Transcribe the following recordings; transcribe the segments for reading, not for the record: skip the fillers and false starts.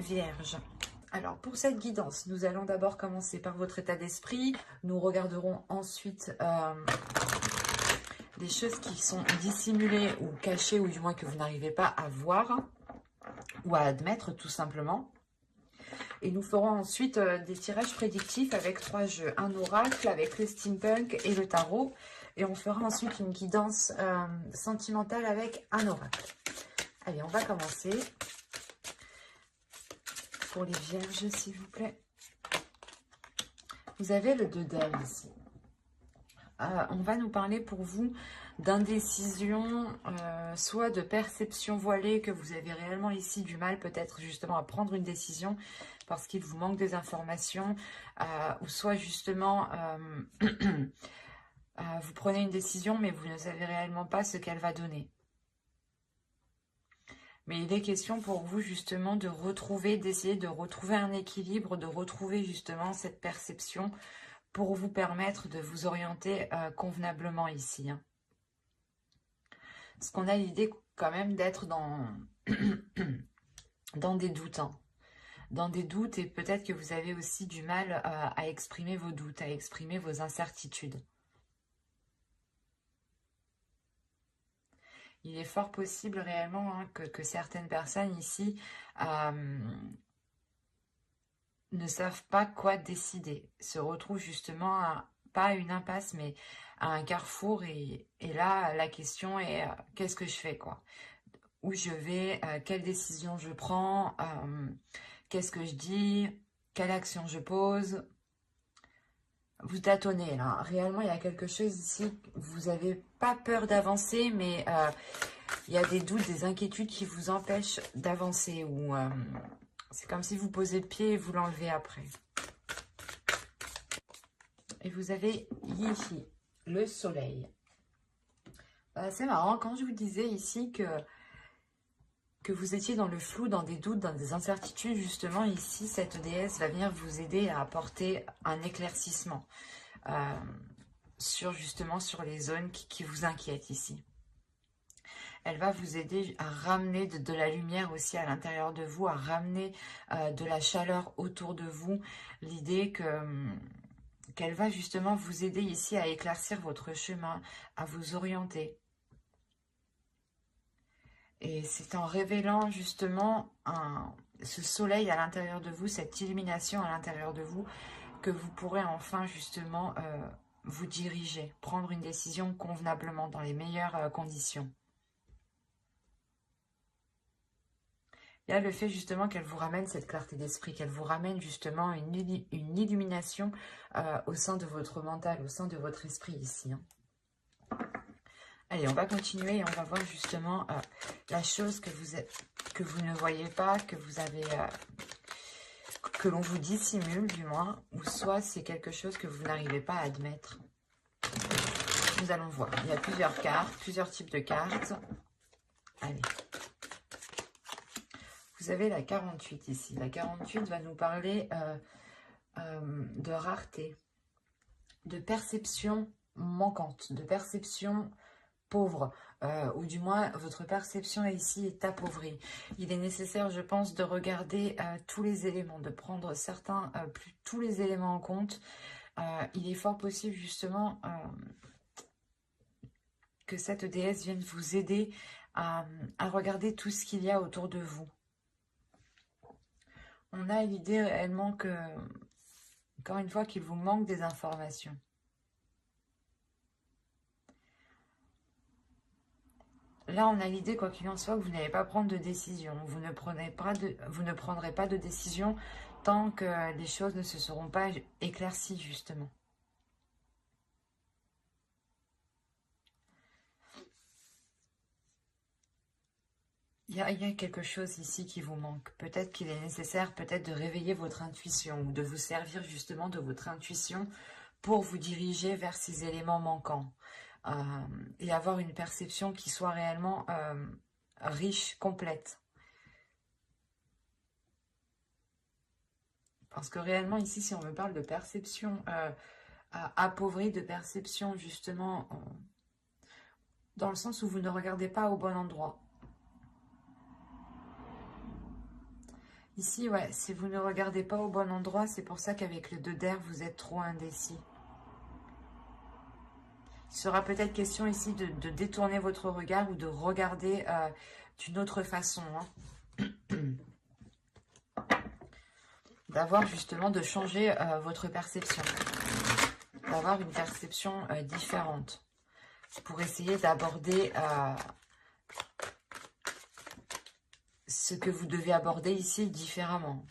Vierge. Alors, pour cette guidance, nous allons d'abord commencer par votre état d'esprit. Nous regarderons ensuite des choses qui sont dissimulées ou cachées, ou du moins que vous n'arrivez pas à voir ou à admettre, tout simplement. Et nous ferons ensuite des tirages prédictifs avec 3 jeux. Un oracle avec le steampunk et le tarot. Et on fera ensuite une guidance sentimentale avec un oracle. Allez, on va commencer. Pour les vierges, s'il vous plaît. Vous avez le 2 d'ailes ici. On va nous parler pour vous d'indécision, soit de perception voilée, que vous avez réellement ici du mal peut-être justement à prendre une décision parce qu'il vous manque des informations, ou soit justement vous prenez une décision mais vous ne savez réellement pas ce qu'elle va donner. Mais il est question pour vous justement de retrouver, d'essayer de retrouver un équilibre, de retrouver justement cette perception pour vous permettre de vous orienter convenablement ici. Hein. Parce qu'on a l'idée quand même d'être dans, dans des doutes. Hein. Dans des doutes, et peut-être que vous avez aussi du mal à exprimer vos doutes, à exprimer vos incertitudes. Il est fort possible réellement hein, que certaines personnes ici ne savent pas quoi décider, se retrouvent justement, pas à une impasse, mais à un carrefour, et là, la question est, qu'est-ce que je fais, quoi? Où je vais, quelle décision je prends, qu'est-ce que je dis, quelle action je pose? Vous tâtonnez, là. Réellement, il y a quelque chose ici, vous n'avez pas peur d'avancer, mais il y a des doutes, des inquiétudes qui vous empêchent d'avancer, ou... c'est comme si vous posez le pied et vous l'enlevez après. Et vous avez ici le soleil. C'est marrant, quand je vous disais ici que vous étiez dans le flou, dans des doutes, dans des incertitudes, justement ici, cette déesse va venir vous aider à apporter un éclaircissement sur les zones qui vous inquiètent ici. Elle va vous aider à ramener de la lumière aussi à l'intérieur de vous, à ramener de la chaleur autour de vous. L'idée qu'elle va justement vous aider ici à éclaircir votre chemin, à vous orienter. Et c'est en révélant justement ce soleil à l'intérieur de vous, cette illumination à l'intérieur de vous, que vous pourrez enfin justement vous diriger, prendre une décision convenablement, dans les meilleures conditions. Il y a le fait justement qu'elle vous ramène cette clarté d'esprit, qu'elle vous ramène justement une illumination au sein de votre mental, au sein de votre esprit ici. Hein. Allez, on va continuer et on va voir justement la chose que vous ne voyez pas, que vous avez, que l'on vous dissimule du moins, ou soit c'est quelque chose que vous n'arrivez pas à admettre. Nous allons voir. Il y a plusieurs cartes, plusieurs types de cartes. Allez. Vous avez la 48 ici. La 48 va nous parler de rareté, de perception manquante, de perception pauvre, ou du moins votre perception ici est appauvrie. Il est nécessaire, je pense, de regarder tous les éléments, de prendre tous les éléments en compte. Il est fort possible justement que cette déesse vienne vous aider à regarder tout ce qu'il y a autour de vous. On a l'idée réellement que, encore une fois, qu'il vous manque des informations. Là, on a l'idée, quoi qu'il en soit, que vous n'allez pas prendre de décision. Vous ne prendrez pas de décision tant que les choses ne se seront pas éclaircies, justement. Il y a quelque chose ici qui vous manque. Peut-être qu'il est nécessaire peut-être de réveiller votre intuition ou de vous servir justement de votre intuition pour vous diriger vers ces éléments manquants et avoir une perception qui soit réellement riche, complète. Parce que réellement ici, si on me parle de perception appauvrie, de perception justement dans le sens où vous ne regardez pas au bon endroit. Ici, ouais, si vous ne regardez pas au bon endroit, c'est pour ça qu'avec le 2 d'air, vous êtes trop indécis. Il sera peut-être question ici de détourner votre regard ou de regarder d'une autre façon. D'avoir justement, de changer votre perception. D'avoir une perception différente. Pour essayer d'aborder ce que vous devez aborder ici différemment.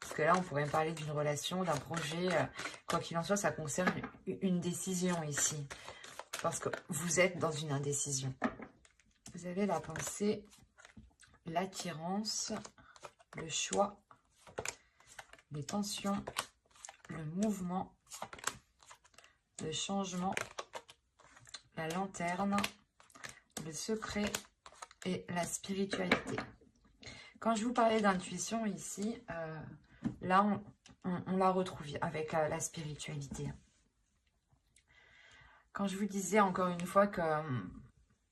Parce que là, on pourrait parler d'une relation, d'un projet. Quoi qu'il en soit, ça concerne une décision ici. Parce que vous êtes dans une indécision. Vous avez la pensée, l'attirance, le choix, les tensions, le mouvement, le changement, la lanterne, le secret et la spiritualité. Quand je vous parlais d'intuition ici, là, on la retrouve avec la spiritualité. Quand je vous disais encore une fois que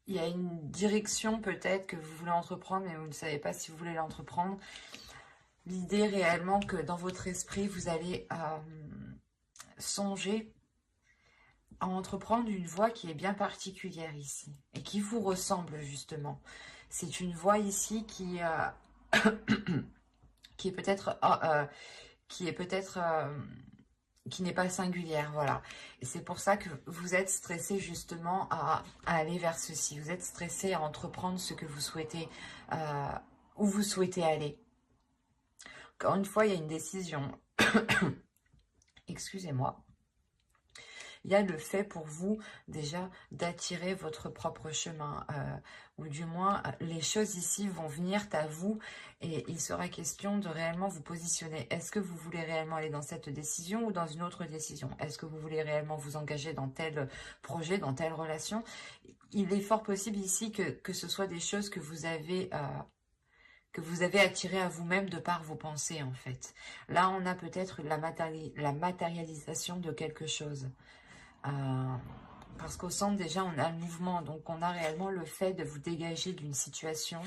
il y a une direction peut-être que vous voulez entreprendre, mais vous ne savez pas si vous voulez l'entreprendre, l'idée réellement que dans votre esprit, vous allez songer à entreprendre une voie qui est bien particulière ici et qui vous ressemble justement. C'est une voie ici qui est peut-être qui n'est pas singulière, voilà. Et c'est pour ça que vous êtes stressé justement à aller vers ceci. Vous êtes stressé à entreprendre ce que vous souhaitez, où vous souhaitez aller. Encore une fois, il y a une décision. Excusez-moi. Il y a le fait pour vous déjà d'attirer votre propre chemin, ou du moins les choses ici vont venir à vous et il sera question de réellement vous positionner. Est-ce que vous voulez réellement aller dans cette décision ou dans une autre décision? Est-ce que vous voulez réellement vous engager dans tel projet, dans telle relation? Il est fort possible ici que ce soit des choses que vous avez attirées à vous-même de par vos pensées en fait. Là, on a peut-être la matérialisation de quelque chose. Parce qu'au centre, déjà, on a le mouvement. Donc, on a réellement le fait de vous dégager d'une situation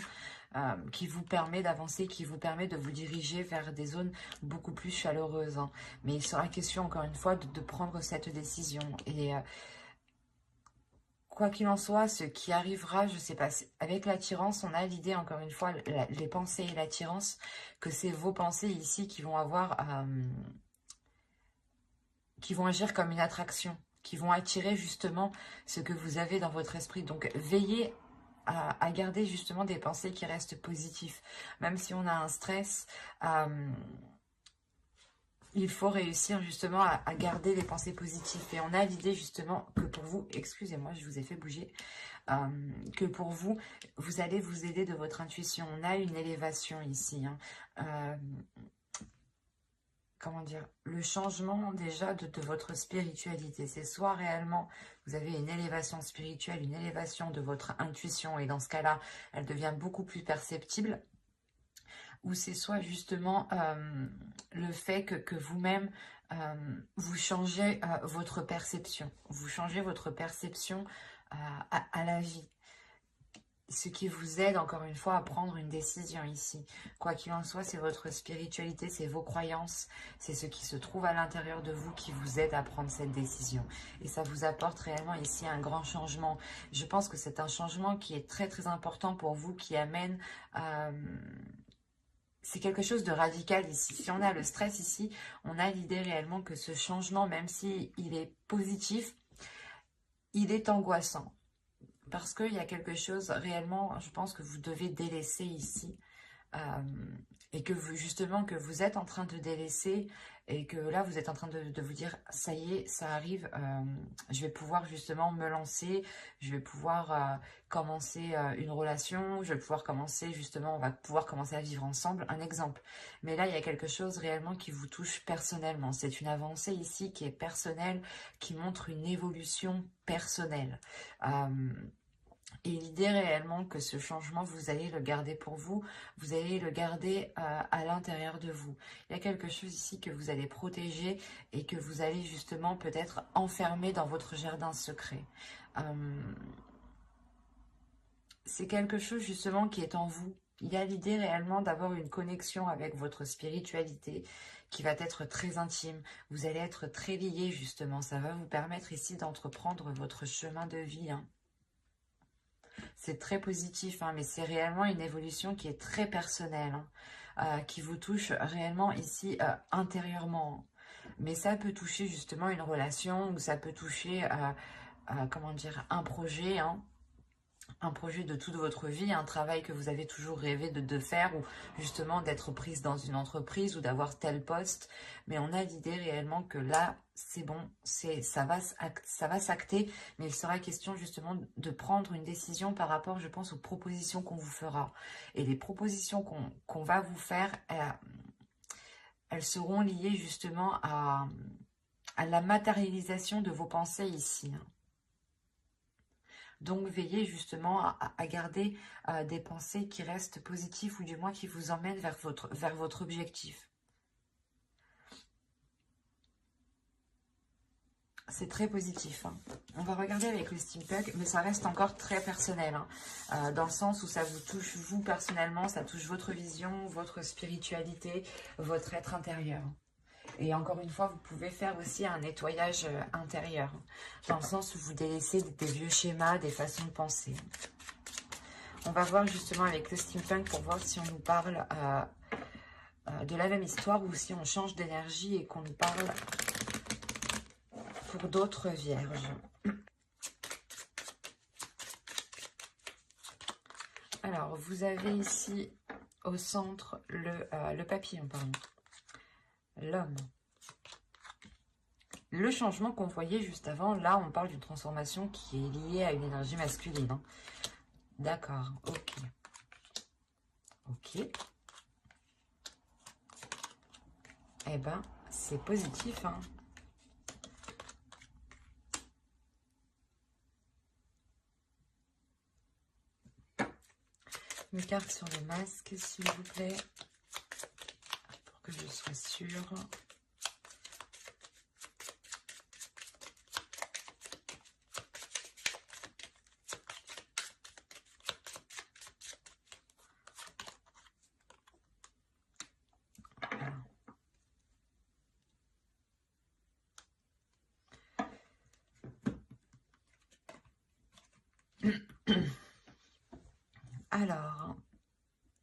qui vous permet d'avancer, qui vous permet de vous diriger vers des zones beaucoup plus chaleureuses. Mais il sera question, encore une fois, de prendre cette décision. Et quoi qu'il en soit, ce qui arrivera, je ne sais pas, avec l'attirance, on a l'idée, encore une fois, les pensées et l'attirance, que c'est vos pensées ici qui vont avoir... qui vont agir comme une attraction, qui vont attirer justement ce que vous avez dans votre esprit. Donc veillez à garder justement des pensées qui restent positives. Même si on a un stress, il faut réussir justement à garder les pensées positives. Et on a l'idée justement que pour vous, excusez-moi, je vous ai fait bouger, que pour vous, vous allez vous aider de votre intuition. On a une élévation ici, comment dire, le changement déjà de votre spiritualité. C'est soit réellement vous avez une élévation spirituelle, une élévation de votre intuition, et dans ce cas-là, elle devient beaucoup plus perceptible, ou c'est soit justement le fait que vous-même, vous changez votre perception. Vous changez votre perception à la vie. Ce qui vous aide encore une fois à prendre une décision ici. Quoi qu'il en soit, c'est votre spiritualité, c'est vos croyances, c'est ce qui se trouve à l'intérieur de vous qui vous aide à prendre cette décision. Et ça vous apporte réellement ici un grand changement. Je pense que c'est un changement qui est très très important pour vous, qui amène... c'est quelque chose de radical ici. Si on a le stress ici, on a l'idée réellement que ce changement, même si il est positif, il est angoissant. Parce qu'il y a quelque chose réellement, je pense que vous devez délaisser ici. Et que vous, justement, que vous êtes en train de délaisser. Et que là, vous êtes en train de vous dire, ça y est, ça arrive. Je vais pouvoir justement me lancer. Je vais pouvoir commencer une relation. Je vais pouvoir commencer, justement, on va pouvoir commencer à vivre ensemble. Un exemple. Mais là, il y a quelque chose réellement qui vous touche personnellement. C'est une avancée ici qui est personnelle, qui montre une évolution personnelle. Et l'idée réellement que ce changement, vous allez le garder pour vous, vous allez le garder à l'intérieur de vous. Il y a quelque chose ici que vous allez protéger et que vous allez justement peut-être enfermer dans votre jardin secret. C'est quelque chose justement qui est en vous, Il y a l'idée réellement d'avoir une connexion avec votre spiritualité qui va être très intime. Vous allez être très liés justement. Ça va vous permettre ici d'entreprendre votre chemin de vie, hein. C'est très positif, hein, mais c'est réellement une évolution qui est très personnelle, hein, qui vous touche réellement ici intérieurement. Mais ça peut toucher justement une relation ou ça peut toucher, comment dire, un projet de toute votre vie, un travail que vous avez toujours rêvé de faire ou justement d'être prise dans une entreprise ou d'avoir tel poste. Mais on a l'idée réellement que là, c'est bon, ça va s'acter, mais il sera question justement de prendre une décision par rapport, je pense, aux propositions qu'on vous fera. Et les propositions qu'on va vous faire, elles seront liées justement à la matérialisation de vos pensées ici, hein. Donc, veillez justement à garder des pensées qui restent positives ou du moins qui vous emmènent vers votre objectif. C'est très positif, hein. On va regarder avec le steampunk, mais ça reste encore très personnel, hein, dans le sens où ça vous touche vous personnellement, ça touche votre vision, votre spiritualité, votre être intérieur. Et encore une fois, vous pouvez faire aussi un nettoyage intérieur, dans le sens où vous délaissez des vieux schémas, des façons de penser. On va voir justement avec le steampunk pour voir si on nous parle de la même histoire ou si on change d'énergie et qu'on nous parle pour d'autres vierges. Alors, vous avez ici au centre le papillon, pardon, l'homme. Le changement qu'on voyait juste avant, là, on parle d'une transformation qui est liée à une énergie masculine, hein. D'accord, ok. Ok. Eh ben, c'est positif, hein. Une carte sur le masque, s'il vous plaît, pour que je sois sûre. Alors,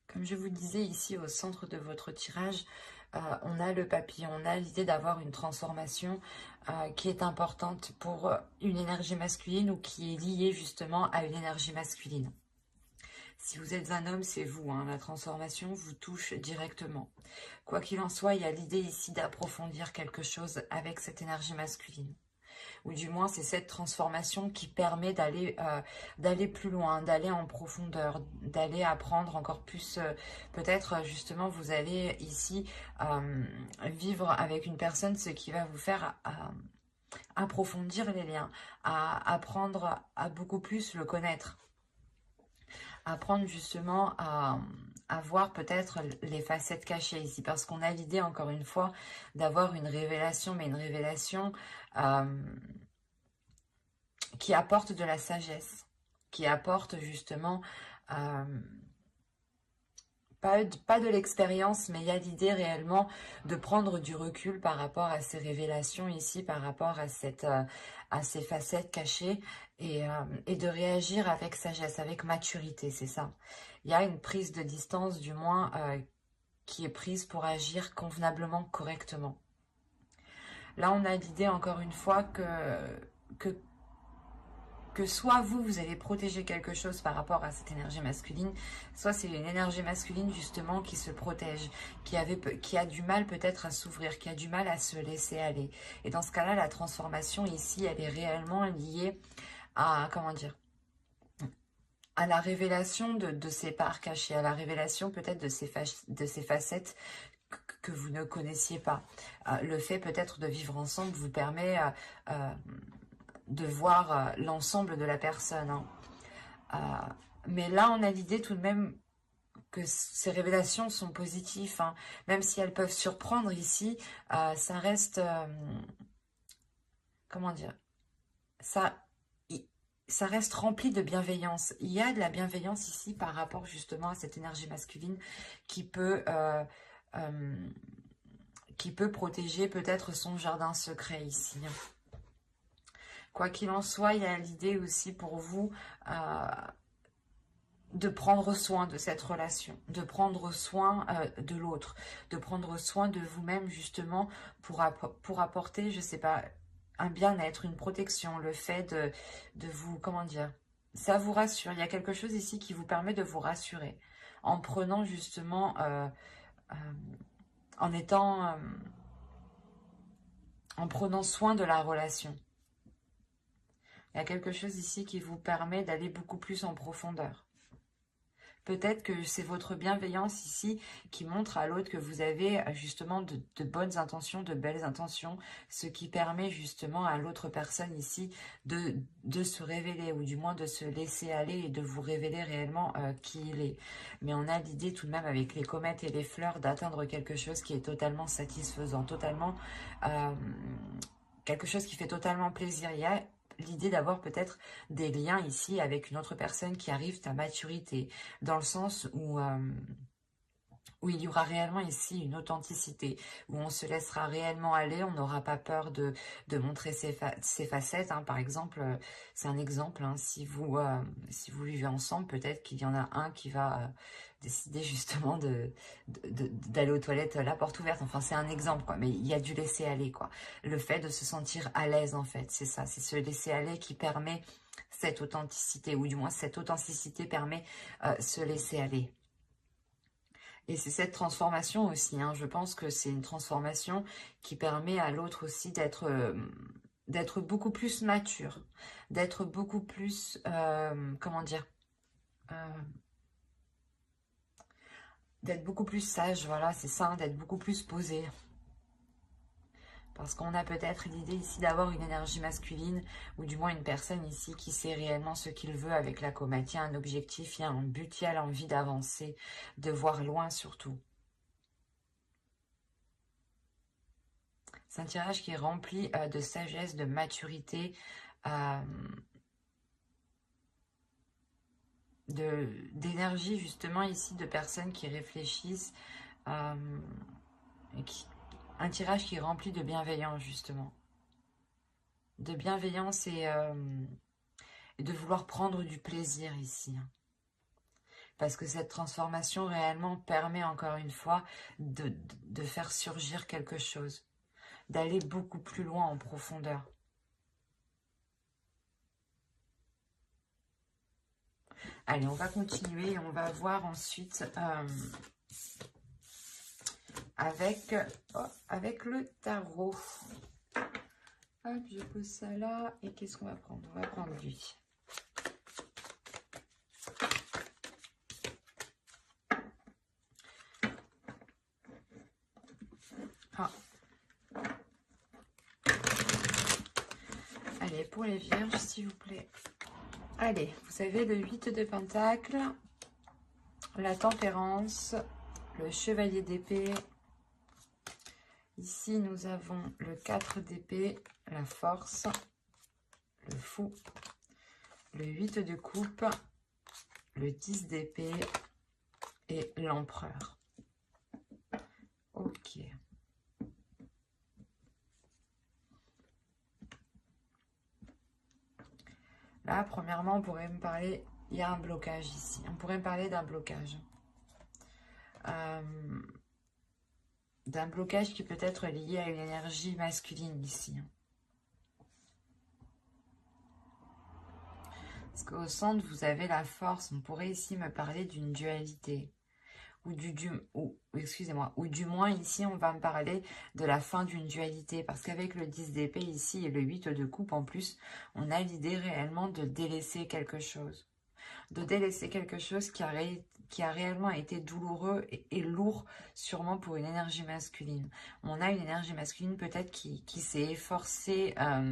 comme je vous disais ici au centre de votre tirage, on a le papillon, on a l'idée d'avoir une transformation qui est importante pour une énergie masculine ou qui est liée justement à une énergie masculine. Si vous êtes un homme, c'est vous, hein, la transformation vous touche directement. Quoi qu'il en soit, il y a l'idée ici d'approfondir quelque chose avec cette énergie masculine. Ou du moins, c'est cette transformation qui permet d'aller plus loin, d'aller en profondeur, d'aller apprendre encore plus. Peut-être, justement, vous allez ici vivre avec une personne, ce qui va vous faire approfondir les liens, à apprendre à beaucoup plus le connaître. Apprendre justement à voir peut-être les facettes cachées ici, parce qu'on a l'idée, encore une fois, d'avoir une révélation, mais une révélation qui apporte de la sagesse, qui apporte justement pas de l'expérience, mais il y a l'idée réellement de prendre du recul par rapport à ces révélations ici, par rapport à ces facettes cachées et de réagir avec sagesse, avec maturité, c'est ça. Il y a une prise de distance, du moins, qui est prise pour agir convenablement, correctement. Là, on a l'idée, encore une fois, que soit vous allez protéger quelque chose par rapport à cette énergie masculine, soit c'est une énergie masculine justement qui se protège, qui a du mal peut-être à s'ouvrir, qui a du mal à se laisser aller. Et dans ce cas-là, la transformation ici, elle est réellement liée à, comment dire, à la révélation de ces parts cachées, à la révélation peut-être de ces facettes que vous ne connaissiez pas. Le fait peut-être de vivre ensemble vous permet de voir l'ensemble de la personne, hein. Mais là, on a l'idée tout de même que ces révélations sont positives, hein. Même si elles peuvent surprendre ici, ça reste... comment dire ça, ça reste rempli de bienveillance. Il y a de la bienveillance ici par rapport justement à cette énergie masculine qui peut, euh, qui peut protéger peut-être son jardin secret ici. Quoi qu'il en soit, il y a l'idée aussi pour vous de prendre soin de cette relation, de prendre soin de l'autre, de prendre soin de vous-même justement pour apporter, je sais pas, un bien-être, une protection, le fait de vous, comment dire, ça vous rassure. Il y a quelque chose ici qui vous permet de vous rassurer en prenant justement, euh, en étant, en prenant soin de la relation. Il y a quelque chose ici qui vous permet d'aller beaucoup plus en profondeur. Peut-être que c'est votre bienveillance ici qui montre à l'autre que vous avez justement de bonnes intentions, de belles intentions, ce qui permet justement à l'autre personne ici de se révéler ou du moins de se laisser aller et de vous révéler réellement qui il est. Mais on a l'idée tout de même avec les comètes et les fleurs d'atteindre quelque chose qui est totalement satisfaisant, totalement quelque chose qui fait totalement plaisir. Il y a l'idée d'avoir peut-être des liens ici avec une autre personne qui arrive à maturité, dans le sens où il y aura réellement ici une authenticité, où on se laissera réellement aller, on n'aura pas peur de montrer ses facettes. Hein. Par exemple, c'est un exemple, hein, si vous vivez ensemble, peut-être qu'il y en a un qui va décider justement d'aller aux toilettes la porte ouverte. Enfin, c'est un exemple, quoi. Mais il y a du laisser aller, quoi. Le fait de se sentir à l'aise, en fait, c'est ça. C'est ce laisser aller qui permet cette authenticité, ou du moins cette authenticité permet se laisser aller. Et c'est cette transformation aussi, hein, je pense que c'est une transformation qui permet à l'autre aussi d'être beaucoup plus mature, d'être beaucoup plus, comment dire, euh, d'être beaucoup plus sage, voilà, c'est ça, hein, d'être beaucoup plus posé. Parce qu'on a peut-être l'idée ici d'avoir une énergie masculine, ou du moins une personne ici qui sait réellement ce qu'il veut avec la comète. Il y a un objectif, il y a un but, il y a l'envie d'avancer, de voir loin surtout. C'est un tirage qui est rempli de sagesse, de maturité, d'énergie justement ici, de personnes qui réfléchissent, et un tirage qui est rempli de bienveillance justement. De bienveillance et de vouloir prendre du plaisir ici. Parce que cette transformation réellement permet encore une fois de faire surgir quelque chose, d'aller beaucoup plus loin en profondeur. Allez, on va continuer et on va voir ensuite avec le tarot. Hop, je pose ça là. Et qu'est-ce qu'on va prendre? On va prendre lui. Ah. Allez, pour les vierges, s'il vous plaît. Allez, vous avez le 8 de Pentacles, la Tempérance, le Chevalier d'épée. Ici, nous avons le 4 d'épée, la Force, le Fou, le 8 de coupe, le 10 d'épée et l'Empereur. Ok. Là, premièrement, on pourrait me parler, il y a un blocage ici. On pourrait me parler d'un blocage. D'un blocage qui peut être lié à une énergie masculine ici. Parce qu'au centre, vous avez la force. On pourrait ici me parler d'une dualité. Ou du moins ici, on va me parler de la fin d'une dualité. Parce qu'avec le 10 d'épée ici et le 8 de coupe en plus, on a l'idée réellement de délaisser quelque chose. De délaisser quelque chose qui a réellement été douloureux et lourd, sûrement pour une énergie masculine. On a une énergie masculine peut-être qui s'est efforcée à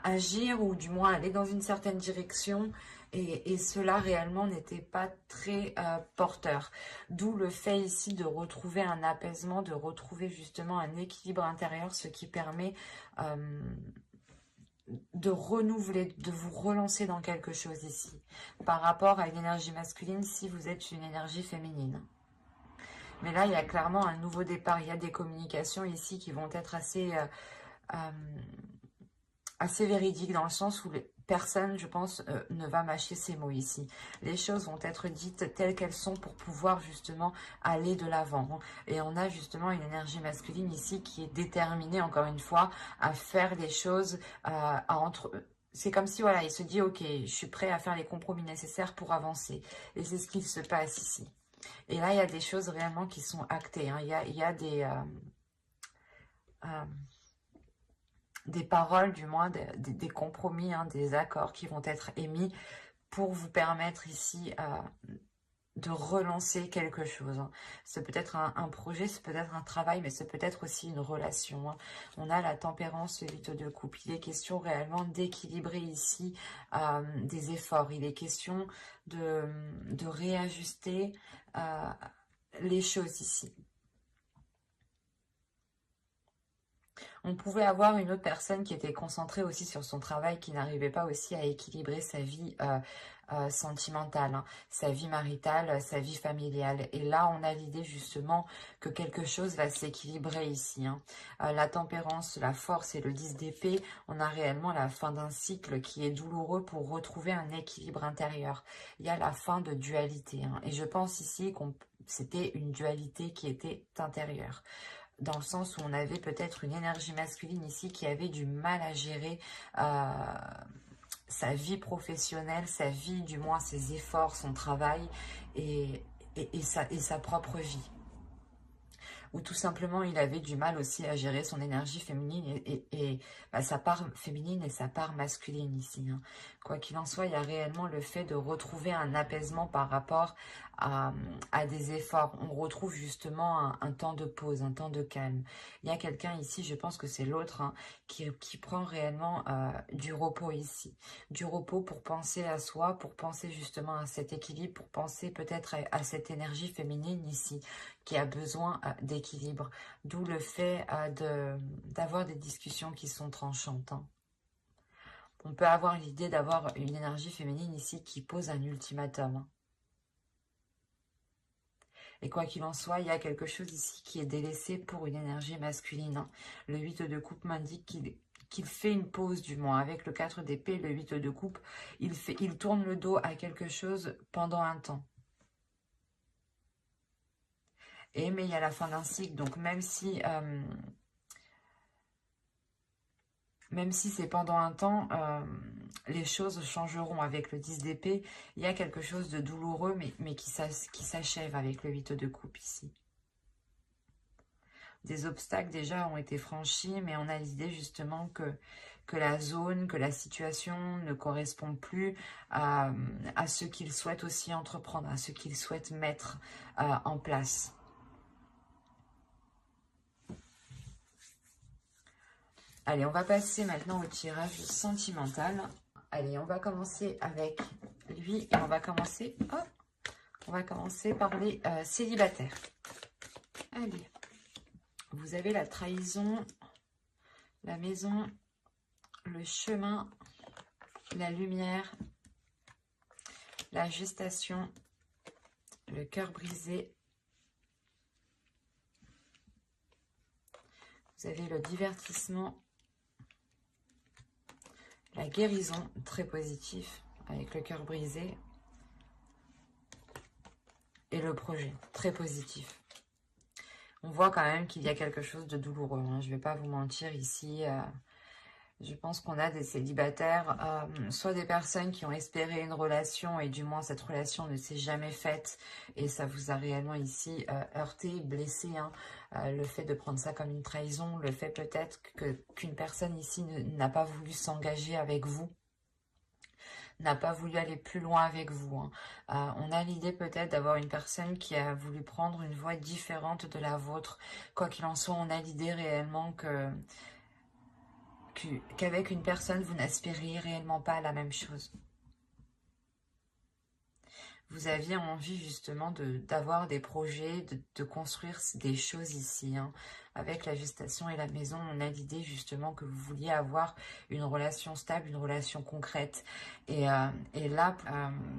agir, ou du moins aller dans une certaine direction, et cela réellement n'était pas très porteur. D'où le fait ici de retrouver un apaisement, de retrouver justement un équilibre intérieur, ce qui permet de renouveler, de vous relancer dans quelque chose ici. Par rapport à une énergie masculine, si vous êtes une énergie féminine. Mais là, il y a clairement un nouveau départ. Il y a des communications ici qui vont être assez véridiques dans le sens où personne, je pense, ne va mâcher ces mots ici. Les choses vont être dites telles qu'elles sont pour pouvoir justement aller de l'avant. Et on a justement une énergie masculine ici qui est déterminée, encore une fois, à faire les choses, c'est comme si, voilà, il se dit, ok, je suis prêt à faire les compromis nécessaires pour avancer. Et c'est ce qu'il se passe ici. Et là, il y a des choses réellement qui sont actées. Hein. Il y a des paroles, du moins, des compromis, hein, des accords qui vont être émis pour vous permettre ici de relancer quelque chose. Hein. C'est peut-être un projet, c'est peut-être un travail, mais c'est peut-être aussi une relation. Hein. On a la tempérance, le 8 de coupe. Il est question réellement d'équilibrer ici des efforts. Il est question de réajuster les choses ici. On pouvait avoir une autre personne qui était concentrée aussi sur son travail, qui n'arrivait pas aussi à équilibrer sa vie sentimentale, hein, sa vie maritale, sa vie familiale. Et là, on a l'idée justement que quelque chose va s'équilibrer ici. Hein. La tempérance, la force et le 10 d'épée, on a réellement la fin d'un cycle qui est douloureux pour retrouver un équilibre intérieur. Il y a la fin de dualité. Hein. Et je pense ici que c'était une dualité qui était intérieure, dans le sens où on avait peut-être une énergie masculine ici qui avait du mal à gérer sa vie professionnelle, sa vie, du moins ses efforts, son travail et sa propre vie. Ou tout simplement il avait du mal aussi à gérer son énergie féminine et sa part féminine et sa part masculine ici. Hein. Quoi qu'il en soit, il y a réellement le fait de retrouver un apaisement par rapport à des efforts. On retrouve justement un temps de pause, un temps de calme. Il y a quelqu'un ici, je pense que c'est l'autre, hein, qui prend réellement du repos ici. Du repos pour penser à soi, pour penser justement à cet équilibre, pour penser peut-être à cette énergie féminine ici, qui a besoin d'équilibre. D'où le fait d'avoir des discussions qui sont tranchantes. Hein. On peut avoir l'idée d'avoir une énergie féminine ici qui pose un ultimatum. Hein. Et quoi qu'il en soit, il y a quelque chose ici qui est délaissé pour une énergie masculine. Hein. Le 8 de coupe m'indique qu'il fait une pause, du moins. Avec le 4 d'épée, le 8 de coupe, il tourne le dos à quelque chose pendant un temps. Mais il y a la fin d'un cycle, donc même si c'est pendant un temps, les choses changeront. Avec le 10 d'épée, il y a quelque chose de douloureux, mais qui s'achève avec le 8 de coupe ici. Des obstacles déjà ont été franchis, mais on a l'idée justement que la zone, que la situation ne correspond plus à ce qu'il souhaite aussi entreprendre, à ce qu'il souhaite mettre en place. Allez, on va passer maintenant au tirage sentimental. Allez, on va commencer avec lui et on va commencer par les célibataires. Allez, vous avez la trahison, la maison, le chemin, la lumière, la gestation, le cœur brisé. Vous avez le divertissement, la guérison, très positif, avec le cœur brisé. Et le projet, très positif. On voit quand même qu'il y a quelque chose de douloureux. Hein. Je ne vais pas vous mentir ici. Je pense qu'on a des célibataires, soit des personnes qui ont espéré une relation et du moins cette relation ne s'est jamais faite et ça vous a réellement ici heurté, blessé. Hein. Le fait de prendre ça comme une trahison, le fait peut-être qu'une personne ici n'a pas voulu s'engager avec vous, n'a pas voulu aller plus loin avec vous. Hein. On a l'idée peut-être d'avoir une personne qui a voulu prendre une voie différente de la vôtre. Quoi qu'il en soit, on a l'idée réellement qu'avec une personne, vous n'aspiriez réellement pas à la même chose. vous aviez envie justement d'avoir des projets, de construire des choses ici. Hein. Avec la gestation et la maison, on a l'idée justement que vous vouliez avoir une relation stable, une relation concrète. Et là,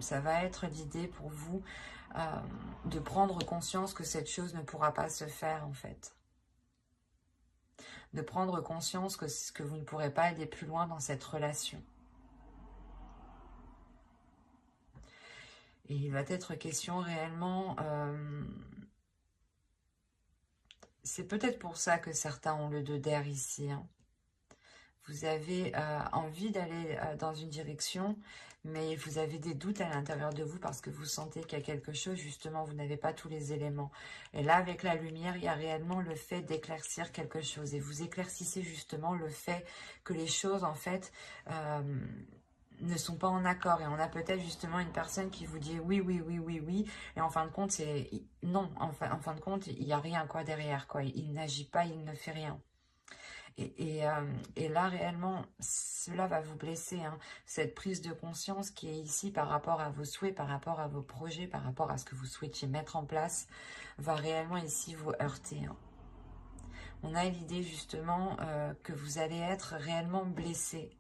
ça va être l'idée pour vous de prendre conscience que cette chose ne pourra pas se faire en fait. De prendre conscience que vous ne pourrez pas aller plus loin dans cette relation. Et il va être question réellement... c'est peut-être pour ça que certains ont le 2 d'air ici. Hein. Vous avez envie d'aller dans une direction, mais vous avez des doutes à l'intérieur de vous parce que vous sentez qu'il y a quelque chose, justement, vous n'avez pas tous les éléments. Et là, avec la lumière, il y a réellement le fait d'éclaircir quelque chose. Et vous éclaircissez justement le fait que les choses, en fait... ne sont pas en accord, et on a peut-être justement une personne qui vous dit oui, oui, oui, oui, oui, et en fin de compte, c'est non, en fin de compte, il n'y a rien quoi derrière, quoi. Il n'agit pas, il ne fait rien. Et là, réellement, cela va vous blesser, hein. Cette prise de conscience qui est ici par rapport à vos souhaits, par rapport à vos projets, par rapport à ce que vous souhaitiez mettre en place, va réellement ici vous heurter, hein. On a l'idée justement que vous allez être réellement blessé.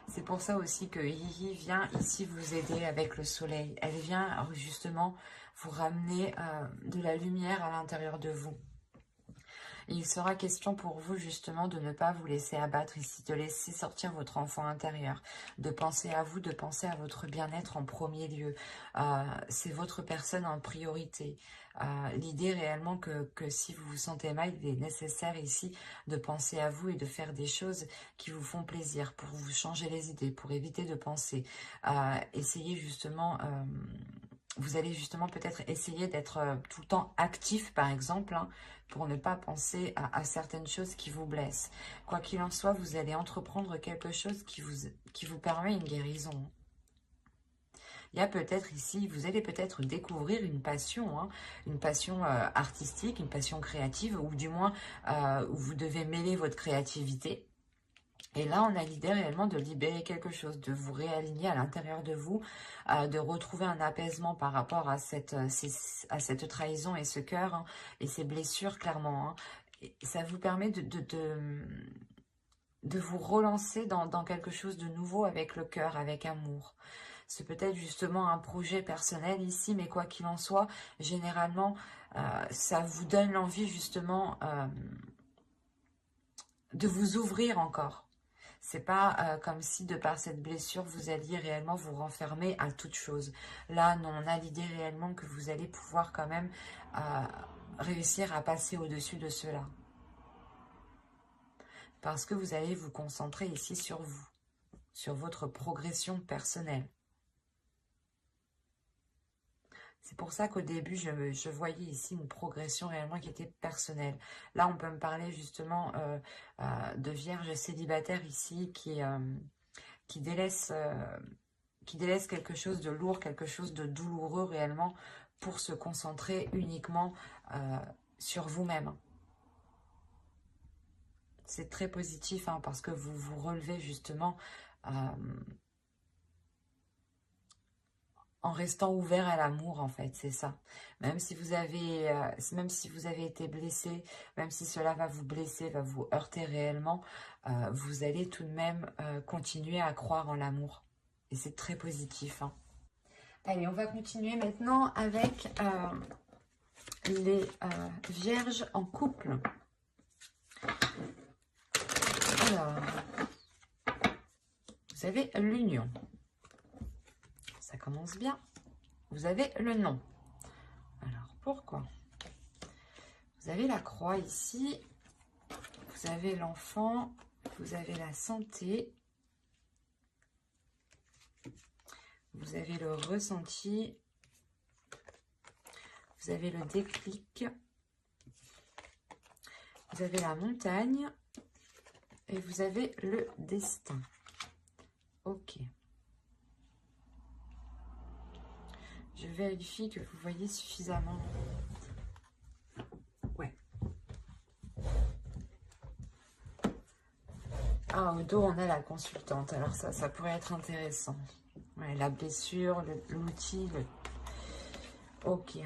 C'est pour ça aussi que Hihi vient ici vous aider avec le soleil. Elle vient justement vous ramener de la lumière à l'intérieur de vous. Et il sera question pour vous justement de ne pas vous laisser abattre ici, de laisser sortir votre enfant intérieur, de penser à vous, de penser à votre bien-être en premier lieu. C'est votre personne en priorité. L'idée réellement que si vous vous sentez mal, il est nécessaire ici de penser à vous et de faire des choses qui vous font plaisir pour vous changer les idées, pour éviter de penser. Essayez justement... vous allez justement peut-être essayer d'être tout le temps actif, par exemple, hein, pour ne pas penser à certaines choses qui vous blessent. Quoi qu'il en soit, vous allez entreprendre quelque chose qui vous permet une guérison. Il y a peut-être ici, vous allez peut-être découvrir une passion, hein, une passion artistique, une passion créative, ou du moins où vous devez mêler votre créativité. Et là, on a l'idée réellement de libérer quelque chose, de vous réaligner à l'intérieur de vous, de retrouver un apaisement par rapport à cette trahison et ce cœur, hein, et ces blessures, clairement. Hein. Et ça vous permet de vous relancer dans quelque chose de nouveau avec le cœur, avec amour. C'est peut-être justement un projet personnel ici, mais quoi qu'il en soit, généralement, ça vous donne l'envie justement de vous ouvrir encore. C'est pas comme si de par cette blessure, vous alliez réellement vous renfermer à toute chose. Là, non, on a l'idée réellement que vous allez pouvoir quand même réussir à passer au-dessus de cela. Parce que vous allez vous concentrer ici sur vous, sur votre progression personnelle. C'est pour ça qu'au début, je voyais ici une progression réellement qui était personnelle. Là, on peut me parler justement de vierge célibataire ici qui délaisse quelque chose de lourd, quelque chose de douloureux réellement pour se concentrer uniquement sur vous-même. C'est très positif hein, parce que vous vous relevez justement en restant ouvert à l'amour, en fait, c'est ça. Même si vous avez été blessé, même si cela va vous blesser, va vous heurter réellement, vous allez tout de même continuer à croire en l'amour. Et c'est très positif. Hein. Allez, on va continuer maintenant avec les vierges en couple. Alors, vous avez l'union. Ça commence bien. Vous avez le non. Alors, pourquoi? Vous avez la croix ici. Vous avez l'enfant. Vous avez la santé. Vous avez le ressenti. Vous avez le déclic. Vous avez la montagne. Et vous avez le destin. Ok. Je vérifie que vous voyez suffisamment. Ouais. Ah, au dos, on a la consultante. Alors ça pourrait être intéressant. Ouais, la blessure, l'outil, ok.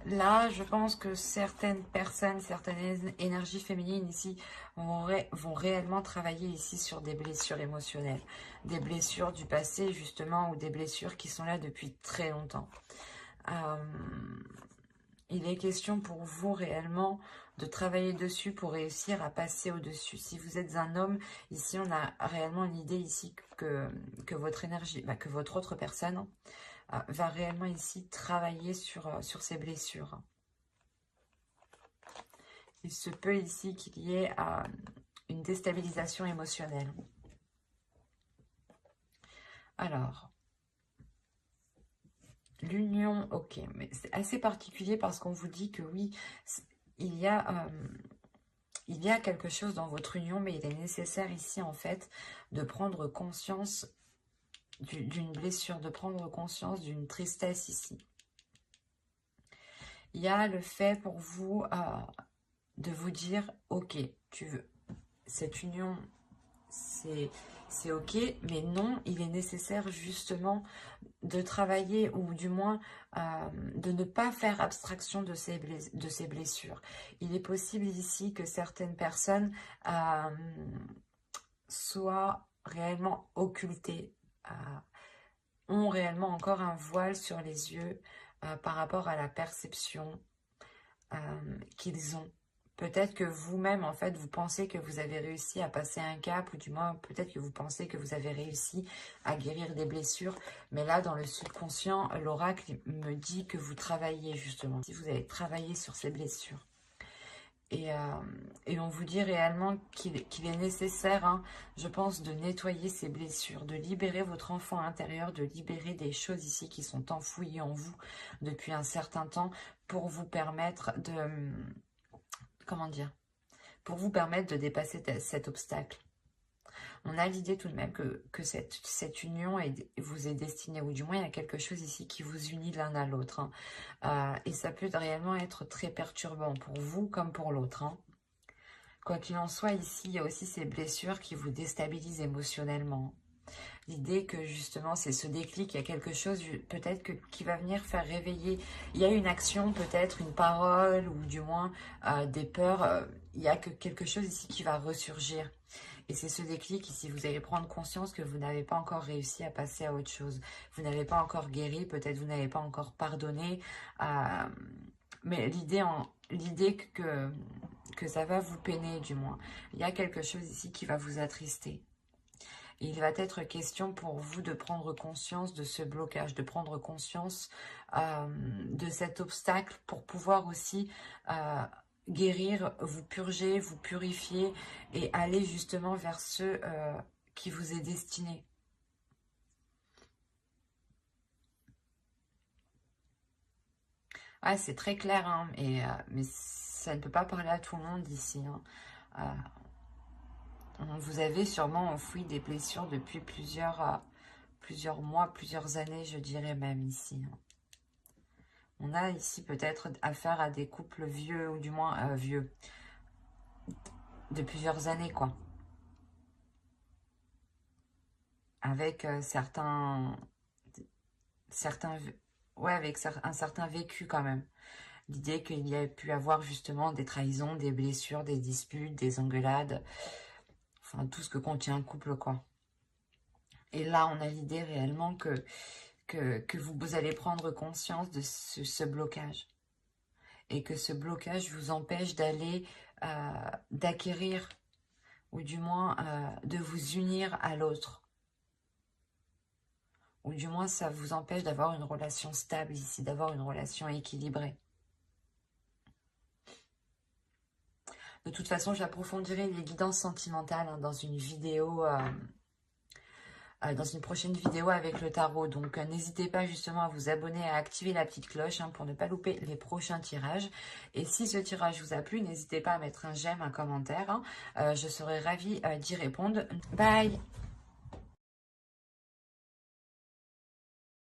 Là, je pense que certaines personnes, certaines énergies féminines ici vont réellement travailler ici sur des blessures émotionnelles. Des blessures du passé, justement, ou des blessures qui sont là depuis très longtemps. Il est question pour vous réellement de travailler dessus pour réussir à passer au-dessus. Si vous êtes un homme, ici, on a réellement l'idée ici que votre énergie, que votre autre personne va réellement ici travailler sur ces blessures. Il se peut ici qu'il y ait une déstabilisation émotionnelle. Alors, l'union, ok, mais c'est assez particulier parce qu'on vous dit que oui, il y a quelque chose dans votre union, mais il est nécessaire ici en fait de prendre conscience d'une blessure, de prendre conscience d'une tristesse ici. Il y a le fait pour vous de vous dire, ok, tu veux, cette union, c'est ok, mais non, il est nécessaire justement de travailler ou du moins de ne pas faire abstraction de ces blessures. Il est possible ici que certaines personnes soient réellement occultées, ont réellement encore un voile sur les yeux par rapport à la perception qu'ils ont. Peut-être que vous-même, en fait, vous pensez que vous avez réussi à passer un cap, ou du moins, peut-être que vous pensez que vous avez réussi à guérir des blessures. Mais là, dans le subconscient, l'oracle me dit que vous travaillez, justement. Si vous avez travaillé sur ces blessures. Et on vous dit réellement qu'il est nécessaire, hein, je pense, de nettoyer ces blessures, de libérer votre enfant intérieur, de libérer des choses ici qui sont enfouies en vous depuis un certain temps pour vous permettre de... Comment dire? Pour vous permettre de dépasser cet obstacle. On a l'idée tout de même que cette union vous est destinée, ou du moins il y a quelque chose ici qui vous unit l'un à l'autre. Hein. Et ça peut réellement être très perturbant pour vous comme pour l'autre. Hein. Quoi qu'il en soit, ici, il y a aussi ces blessures qui vous déstabilisent émotionnellement. L'idée que justement, c'est ce déclic, il y a quelque chose peut-être qui va venir faire réveiller. Il y a une action, peut-être une parole, ou du moins des peurs. Il y a quelque chose ici qui va ressurgir. Et c'est ce déclic ici, vous allez prendre conscience que vous n'avez pas encore réussi à passer à autre chose. Vous n'avez pas encore guéri, peut-être vous n'avez pas encore pardonné. Mais l'idée que ça va vous peiner du moins. Il y a quelque chose ici qui va vous attrister. Et il va être question pour vous de prendre conscience de ce blocage, de prendre conscience de cet obstacle pour pouvoir aussi guérir, vous purger, vous purifier et aller justement vers ce qui vous est destiné. Ah, c'est très clair, hein, mais ça ne peut pas parler à tout le monde ici. Hein. Vous avez sûrement enfoui des blessures depuis plusieurs mois, plusieurs années, je dirais même ici. Hein. On a ici peut-être affaire à des couples vieux, ou du moins vieux, de plusieurs années, quoi. Avec ouais, avec un certain vécu quand même. L'idée qu'il y a pu avoir justement des trahisons, des blessures, des disputes, des engueulades, enfin tout ce que contient un couple, quoi. Et là, on a l'idée réellement que vous allez prendre conscience de ce blocage. Et que ce blocage vous empêche d'aller, d'acquérir, ou du moins de vous unir à l'autre. Ou du moins, ça vous empêche d'avoir une relation stable ici, d'avoir une relation équilibrée. De toute façon, j'approfondirai les guidances sentimentales hein, dans une vidéo... dans une prochaine vidéo avec le tarot. Donc n'hésitez pas justement à vous abonner, à activer la petite cloche hein, pour ne pas louper les prochains tirages. Et si ce tirage vous a plu, n'hésitez pas à mettre un j'aime, un commentaire. Hein. Je serai ravie d'y répondre. Bye!